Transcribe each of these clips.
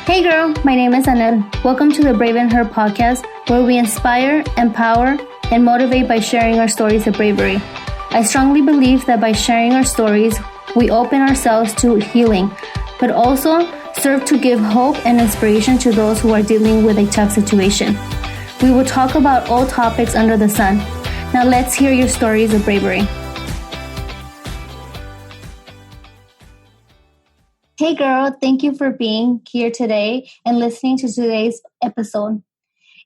Hey girl, my name is Anel. Welcome to the Brave and Her podcast, where we inspire, empower, and motivate by sharing our stories of bravery. I strongly believe that by sharing our stories, we open ourselves to healing, but also serve to give hope and inspiration to those who are dealing with a tough situation. We will talk about all topics under the sun. Now let's hear your stories of bravery. Hey girl, thank you for being here today and listening to today's episode.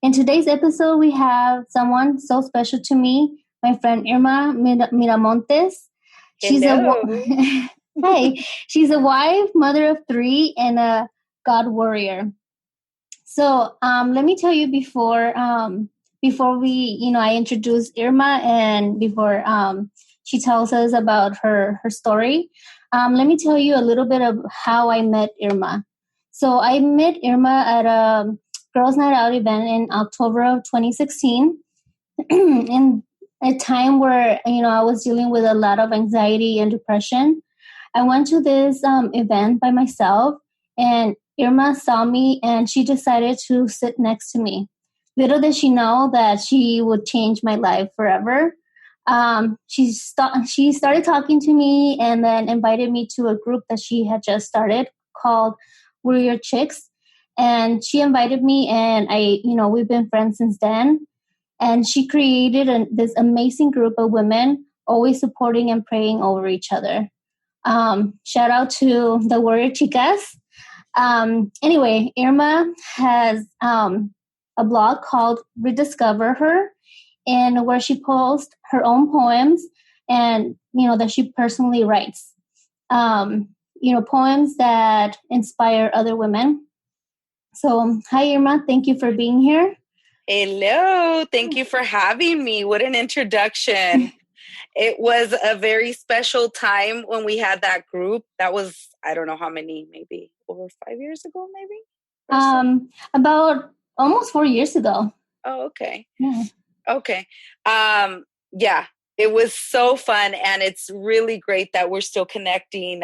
In today's episode, we have someone so special to me, my friend Irma Miramontes. Hello. She's a wife, mother of 3, and a God warrior. So let me tell you before I introduce Irma and before she tells us about her story. Let me tell you a little bit of how I met Irma. So I met Irma at a Girls Night Out event in October of 2016, in a time where I was dealing with a lot of anxiety and depression. I went to this event by myself, and Irma saw me, and she decided to sit next to me. Little did she know that she would change my life forever. She started talking to me and then invited me to a group that she had just started called Warrior Chicks. And she invited me, and we've been friends since then. And she created this amazing group of women, always supporting and praying over each other. Shout out to the Warrior Chicas. Anyway, Irma has a blog called Rediscover Her, and where she posts her own poems and, that she personally writes, poems that inspire other women. So, hi, Irma. Thank you for being here. Hello. Thank you for having me. What an introduction. It was a very special time when we had that group. That was, I don't know how many, maybe over 5 years ago, maybe? About almost 4 years ago. Oh, okay. Yeah. Okay. Yeah, it was so fun, and it's really great that we're still connecting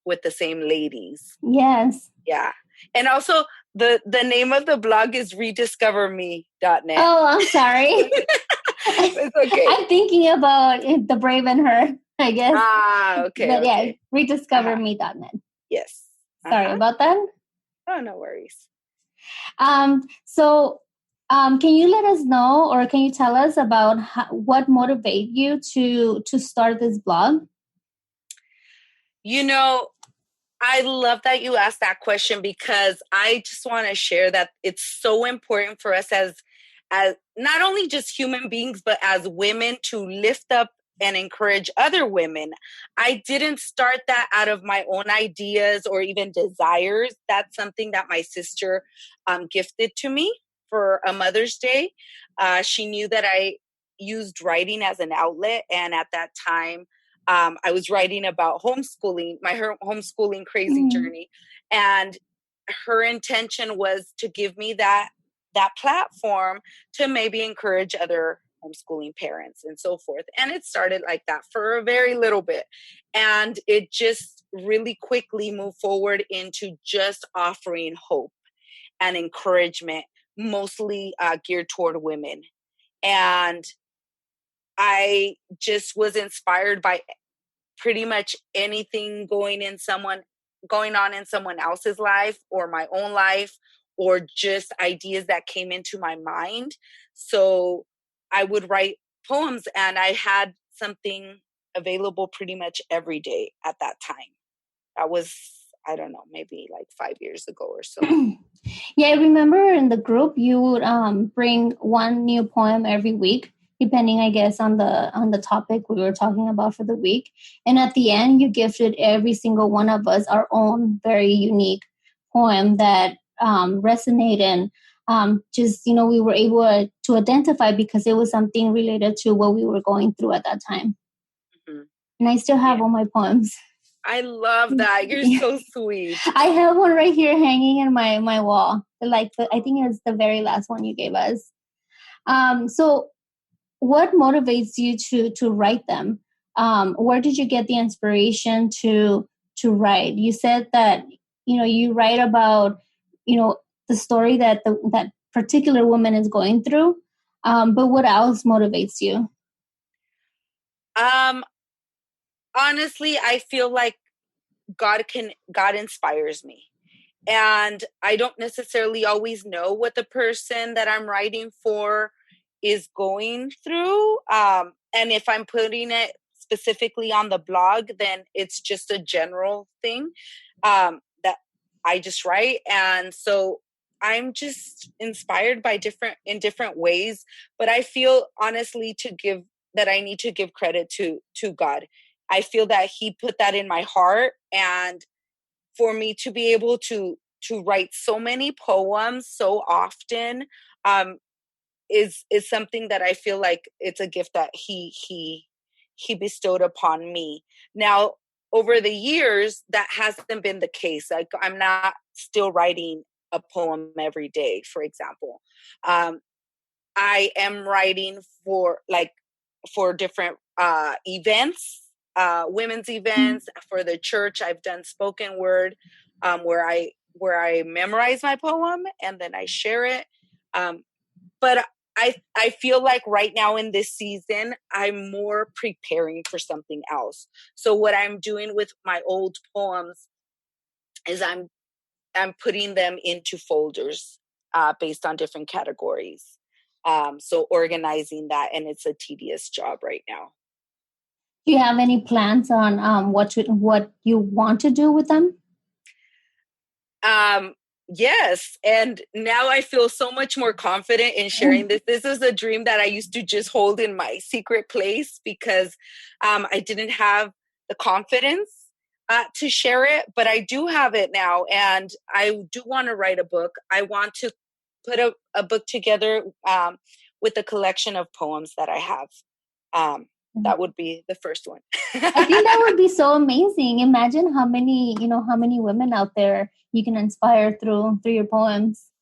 with the same ladies. Yes. Yeah. And also the name of the blog is rediscoverme.net. Oh, I'm sorry. It's okay. I'm thinking about the Brave and Her, I guess. Okay. But okay. yeah, rediscoverme.net. Yes. Sorry about that. Oh, no worries. So can you let us know, or can you tell us about what motivated you to start this blog? I love that you asked that question, because I just want to share that it's so important for us as not only just human beings, but as women, to lift up and encourage other women. I didn't start that out of my own ideas or even desires. That's something that my sister gifted to me for a Mother's Day. She knew that I used writing as an outlet, and at that time, I was writing about homeschooling, my homeschooling crazy journey. And her intention was to give me that platform to maybe encourage other homeschooling parents and so forth. And it started like that for a very little bit. And it just really quickly moved forward into just offering hope and encouragement, mostly geared toward women. And I just was inspired by pretty much anything going on in someone else's life or my own life, or just ideas that came into my mind. So I would write poems, and I had something available pretty much every day at that time. That was, I don't know, maybe like 5 years ago or so. Yeah, I remember in the group you would bring one new poem every week, depending, I guess, on the topic we were talking about for the week. And at the end, you gifted every single one of us our own very unique poem that resonated, and we were able to identify because it was something related to what we were going through at that time. Mm-hmm. And I still have all my poems. I love that. You're so sweet. I have one right here hanging in my wall. I think it's the very last one you gave us. So what motivates you to write them? Where did you get the inspiration to write? You said that, you write about, the story that that particular woman is going through. But what else motivates you? Honestly, I feel like God inspires me. And I don't necessarily always know what the person that I'm writing for is going through. And if I'm putting it specifically on the blog, then it's just a general thing that I just write. And so I'm just inspired by different ways. But I feel honestly that I need to give credit to God. I feel that He put that in my heart, and for me to be able to write so many poems so often is something that I feel like it's a gift that he bestowed upon me. Now, over the years, that hasn't been the case. Like, I'm not still writing a poem every day, for example. I am writing for different events, women's events for the church. I've done spoken word, where I memorize my poem and then I share it. But I feel like right now in this season, I'm more preparing for something else. So what I'm doing with my old poems is I'm putting them into folders based on different categories. So organizing that, and it's a tedious job right now. Do you have any plans on what you want to do with them? Yes, and now I feel so much more confident in sharing this. This is a dream that I used to just hold in my secret place because I didn't have the confidence to share it, but I do have it now, and I do want to write a book. I want to put a book together with a collection of poems that I have. That would be the first one. I think that would be so amazing. Imagine how many women out there you can inspire through your poems.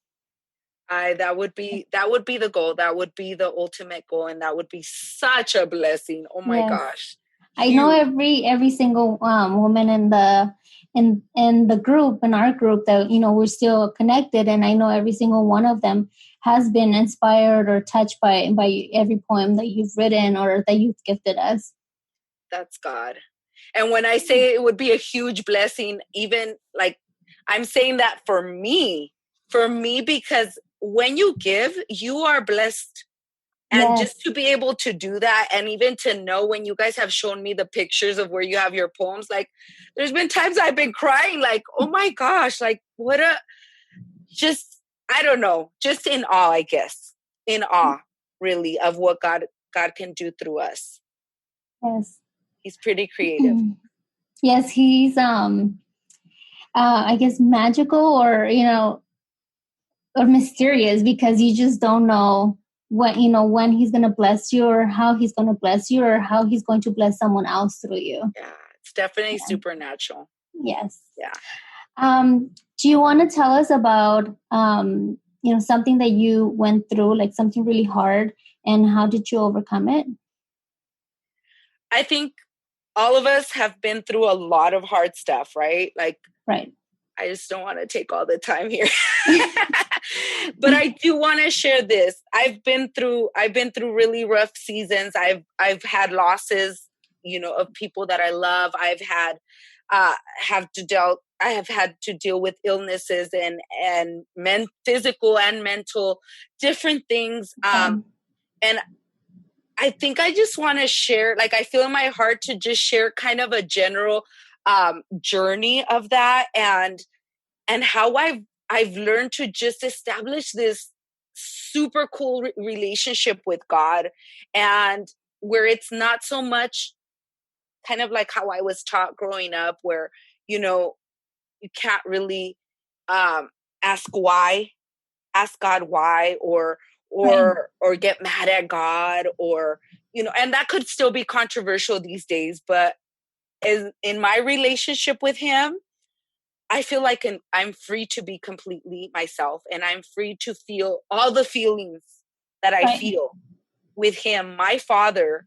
That would be the goal. That would be the ultimate goal, and that would be such a blessing. Oh my gosh. I know every single woman in the group, in our group, that we're still connected, and I know every single one of them has been inspired or touched by every poem that you've written or that you've gifted us. That's God. And when I say it would be a huge blessing, even like I'm saying that for me, because when you give, you are blessed. And just to be able to do that, and even to know when you guys have shown me the pictures of where you have your poems, like there's been times I've been crying, like, oh my gosh, like I don't know, just in awe, I guess, in awe, really, of what God can do through us. Yes. He's pretty creative. Yes, he's I guess magical, or or mysterious, because you just don't know when he's going to bless you, or how he's going to bless you, or how he's going to bless someone else through you. Yeah, it's definitely supernatural. Yes. Yeah. Do you want to tell us about something that you went through, like something really hard, and how did you overcome it? I think all of us have been through a lot of hard stuff, right? Like, right. I just don't want to take all the time here. But I do want to share this. I've been through really rough seasons. I've had losses, of people that I love. I've had I have had to deal with illnesses and physical and mental, different things. And I think I just want to share, like, I feel in my heart to just share kind of a general journey of that, and how I've learned to just establish this super cool relationship with God, and where it's not so much kind of like how I was taught growing up, where, you can't really ask God why, or get mad at God, or, and that could still be controversial these days, but in my relationship with him, I feel like I'm free to be completely myself, and I'm free to feel all the feelings that I feel with him. My father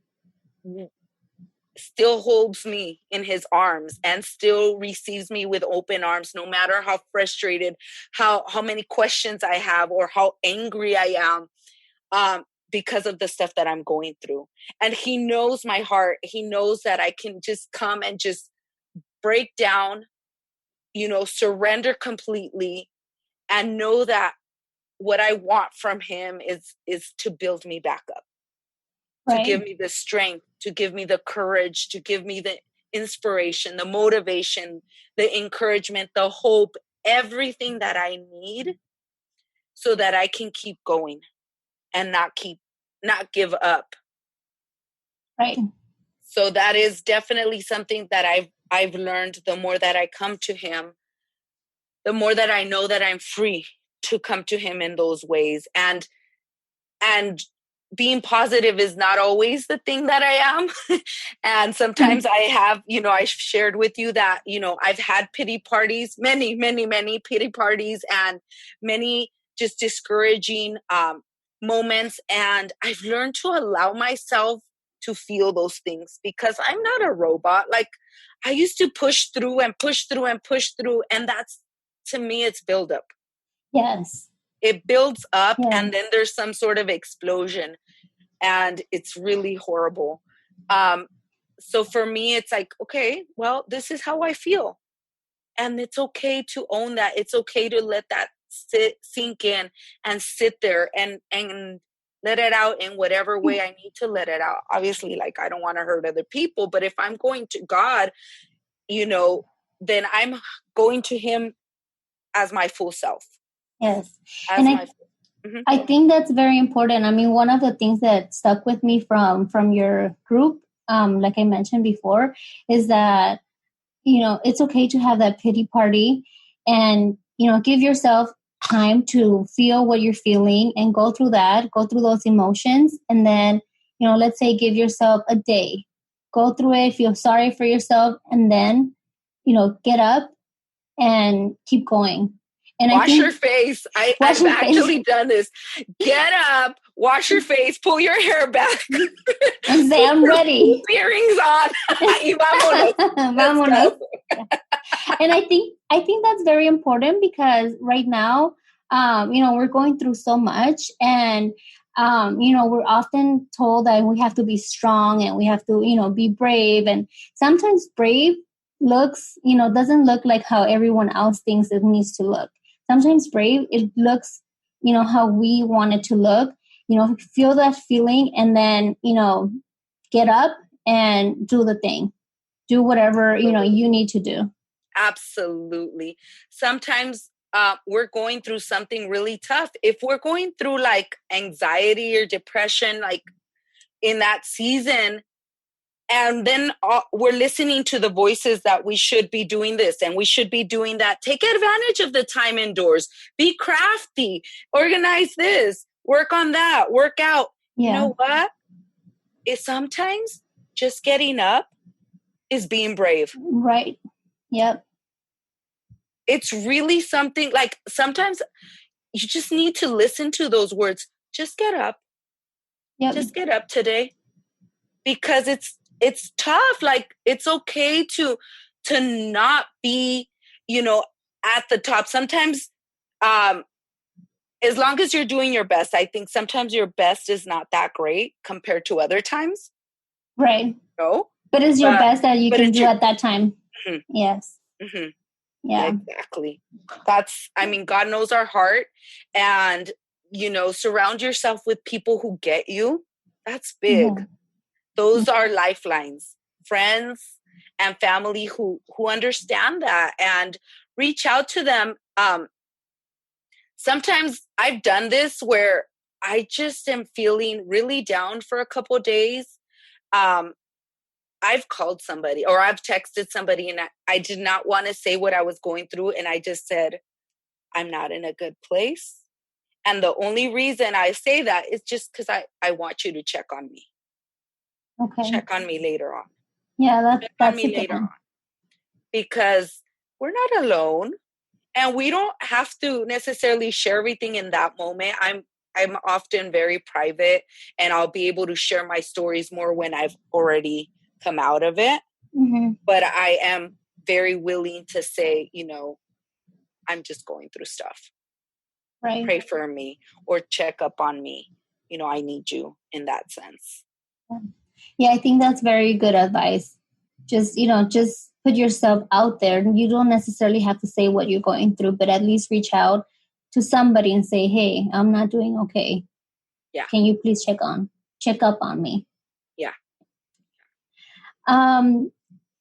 still holds me in his arms and still receives me with open arms, no matter how frustrated, how many questions I have, or how angry I am, because of the stuff that I'm going through. And he knows my heart. He knows that I can just come and just break down, surrender completely, and know that what I want from him is to build me back up, to give me the strength, to give me the courage, to give me the inspiration, the motivation, the encouragement, the hope, everything that I need, so that I can keep going and not give up. Right. So that is definitely something that I've learned. The more that I come to him, the more that I know that I'm free to come to him in those ways. And being positive is not always the thing that I am. And sometimes I have, I shared with you that, I've had pity parties, many, many, many pity parties, and many just discouraging moments. And I've learned to allow myself to feel those things, because I'm not a robot. Like, I used to push through and push through and push through. And that's, to me, it's buildup. Yes. It builds up, and then there's some sort of explosion, and it's really horrible. So for me, it's like, okay, well, this is how I feel. And it's okay to own that. It's okay to let that sink in and sit there and let it out in whatever way I need to let it out. Obviously, like, I don't want to hurt other people, but if I'm going to God, then I'm going to him as my full self. Yes. And I think that's very important. I mean, one of the things that stuck with me from your group, like I mentioned before, is that, it's okay to have that pity party and, give yourself time to feel what you're feeling and go through those emotions. And then, let's say give yourself a day, go through it, feel sorry for yourself, and then, get up and keep going. And wash your face. I've actually done this. Get up, wash your face, pull your hair back, and say, I'm ready. Earrings on. Vámonos. And I think that's very important, because right now, we're going through so much, and we're often told that we have to be strong and we have to, be brave. And sometimes brave looks, doesn't look like how everyone else thinks it needs to look. Sometimes brave, it looks, how we want it to look, feel that feeling, and then, get up and do the thing, do whatever, you need to do. Absolutely. Sometimes we're going through something really tough. If we're going through like anxiety or depression, like in that season, and then we're listening to the voices that we should be doing this and we should be doing that. Take advantage of the time indoors. Be crafty. Organize this. Work on that. Work out. Yeah. You know what? It's sometimes just getting up is being brave. Right. Yep. It's really something, like, sometimes you just need to listen to those words. Just get up. Yep. Just get up today. Because it's tough. Like, it's okay to not be, at the top. Sometimes, as long as you're doing your best, I think sometimes your best is not that great compared to other times. Right. No. But it's your best that you can do at that time. Mm-hmm. Yes. Mm-hmm. Yeah. Exactly. God knows our heart, and, surround yourself with people who get you. That's big. Mm-hmm. Those are lifelines, friends and family who understand that, and reach out to them. Sometimes I've done this where I just am feeling really down for a couple of days. I've called somebody or I've texted somebody, and I did not want to say what I was going through. And I just said, I'm not in a good place. And the only reason I say that is just because I want you to check on me. Okay. Check on me later on. Yeah, that's me later on. Because we're not alone, and we don't have to necessarily share everything in that moment. I'm often very private, and I'll be able to share my stories more when I've already come out of it. Mm-hmm. But I am very willing to say, you know, I'm just going through stuff. Right. Pray for me or check up on me. You know, I need you in that sense. Yeah, I think that's very good advice. Just, just put yourself out there. You don't necessarily have to say what you're going through, but at least reach out to somebody and say, hey, I'm not doing okay. Yeah. Can you please check up on me? Yeah. And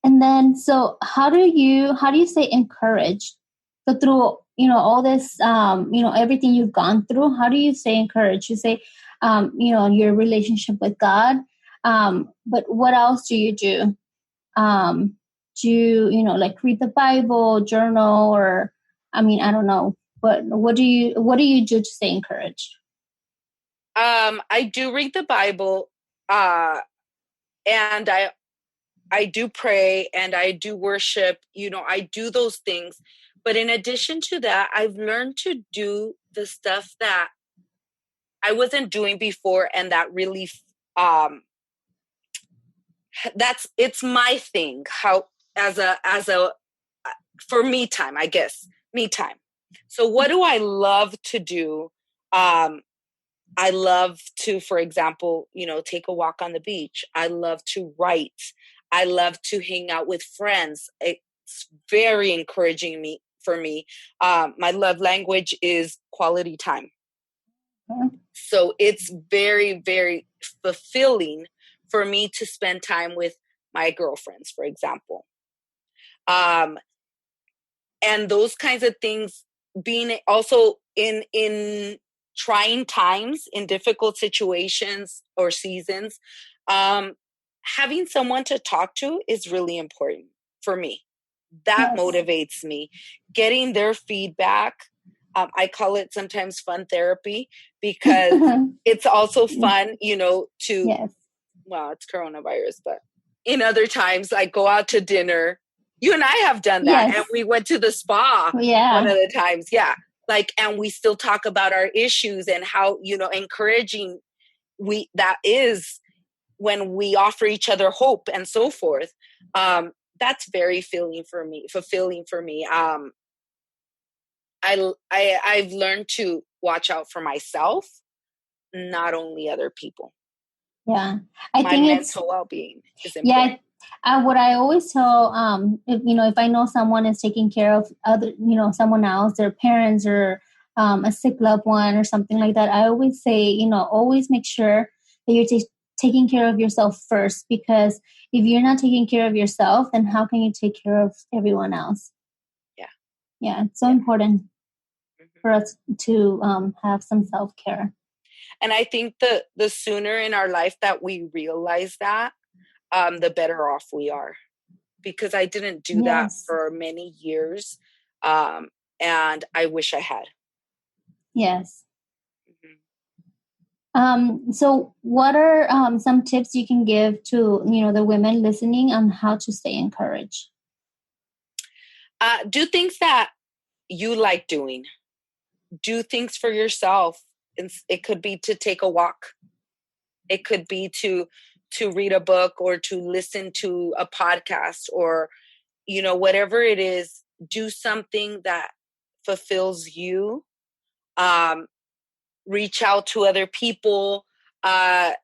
then, so how do you stay encouraged? So through, all this, everything you've gone through, how do you stay encouraged? You say, your relationship with God. But what else do you do? Do you, like read the Bible, journal, or, I don't know. But what do you do to stay encouraged? I do read the Bible, and I do pray and I do worship, I do those things. But in addition to that, I've learned to do the stuff that I wasn't doing before, and that really, it's my thing. How, as a, for me time, I guess, me time. So what do I love to do? I love to, for example, take a walk on the beach. I love to write. I love to hang out with friends. It's very encouraging for me. My love language is quality time. So it's very, very fulfilling for me to spend time with my girlfriends, for example. And those kinds of things, being also in trying times, in difficult situations or seasons, having someone to talk to is really important for me. That motivates me. Getting their feedback. I call it sometimes fun therapy, because it's also fun, well, it's coronavirus, but in other times, I go out to dinner. You and I have done that. And we went to the spa one of the times. Yeah. And we still talk about our issues and how, encouraging that is when we offer each other hope and so forth. That's very fulfilling for me. I've learned to watch out for myself, not only other people. Yeah, My mental well-being is important. Yeah, what I always tell, if I know someone is taking care of someone else, their parents, or a sick loved one or something like that, I always say, always make sure that you're taking care of yourself first, because if you're not taking care of yourself, then how can you take care of everyone else? Yeah, it's so important for us to have some self-care. And I think the sooner in our life that we realize that, the better off we are. Because I didn't do that for many years. And I wish I had. Yes. So what are some tips you can give to, the women listening on how to stay encouraged? Do things that you like doing. Do things for yourself. It could be to take a walk. It could be to read a book, or to listen to a podcast, or, whatever it is. Do something that fulfills you. Reach out to other people. Those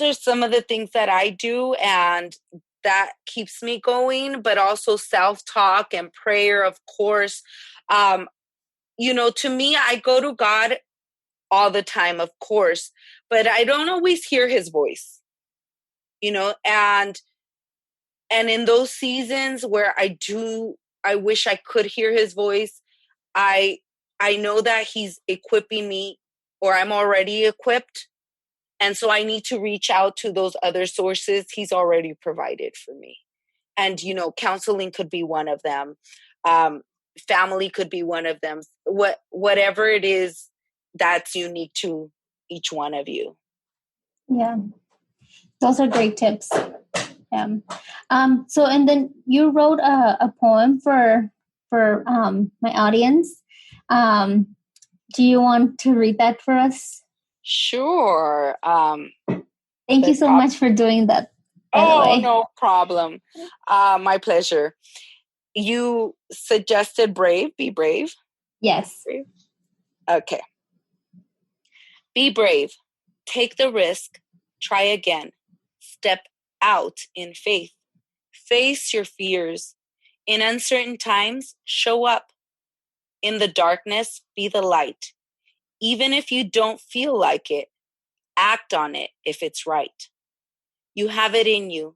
are some of the things that I do, and that keeps me going. But also self-talk and prayer, of course. To me, I go to God all the time, of course, but I don't always hear his voice, and in those seasons where I wish I could hear his voice, I know that he's equipping me, or I'm already equipped. And so I need to reach out to those other sources he's already provided for me. And, counseling could be one of them. Family could be one of them. Whatever it is that's unique to each one of you. Yeah. Those are great tips. Yeah. So, and then you wrote a poem for my audience. Do you want to read that for us? Sure. Thank you so much for doing that. by the way. no problem. My pleasure. You suggested brave. Be brave. Yes. Brave. Okay. Be brave. Take the risk. Try again. Step out in faith. Face your fears. In uncertain times, show up. In the darkness, be the light. Even if you don't feel like it, act on it if it's right. You have it in you.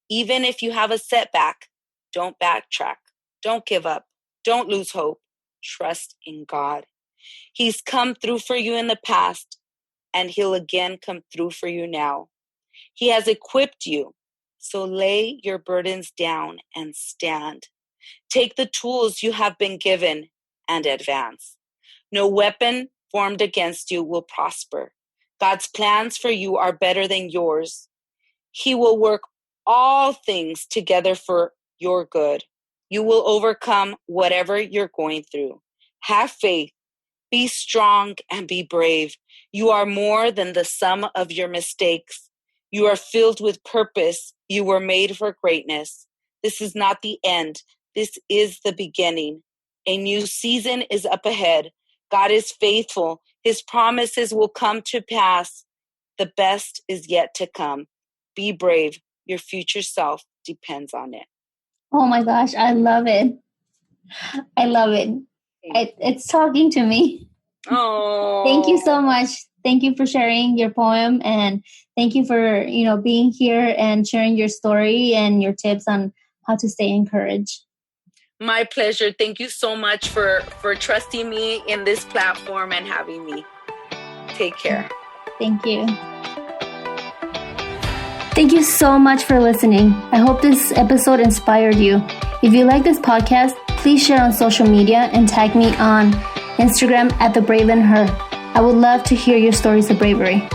Even if you have a setback, don't backtrack. Don't give up. Don't lose hope. Trust in God. He's come through for you in the past, and he'll again come through for you now. He has equipped you, so lay your burdens down and stand. Take the tools you have been given and advance. No weapon formed against you will prosper. God's plans for you are better than yours. He will work all things together for your good. You will overcome whatever you're going through. Have faith. Be strong and be brave. You are more than the sum of your mistakes. You are filled with purpose. You were made for greatness. This is not the end. This is the beginning. A new season is up ahead. God is faithful. His promises will come to pass. The best is yet to come. Be brave. Your future self depends on it. Oh my gosh, I love it. I love it. It's talking to me. Oh, thank you so much. Thank you for sharing your poem, and thank you for being here and sharing your story and your tips on how to stay encouraged. My pleasure. Thank you so much for trusting me in this platform and having me. Take care. Thank you. Thank you so much for listening. I hope this episode inspired you. If you like this podcast, please share on social media and tag me on Instagram @TheBraveInHer. I would love to hear your stories of bravery.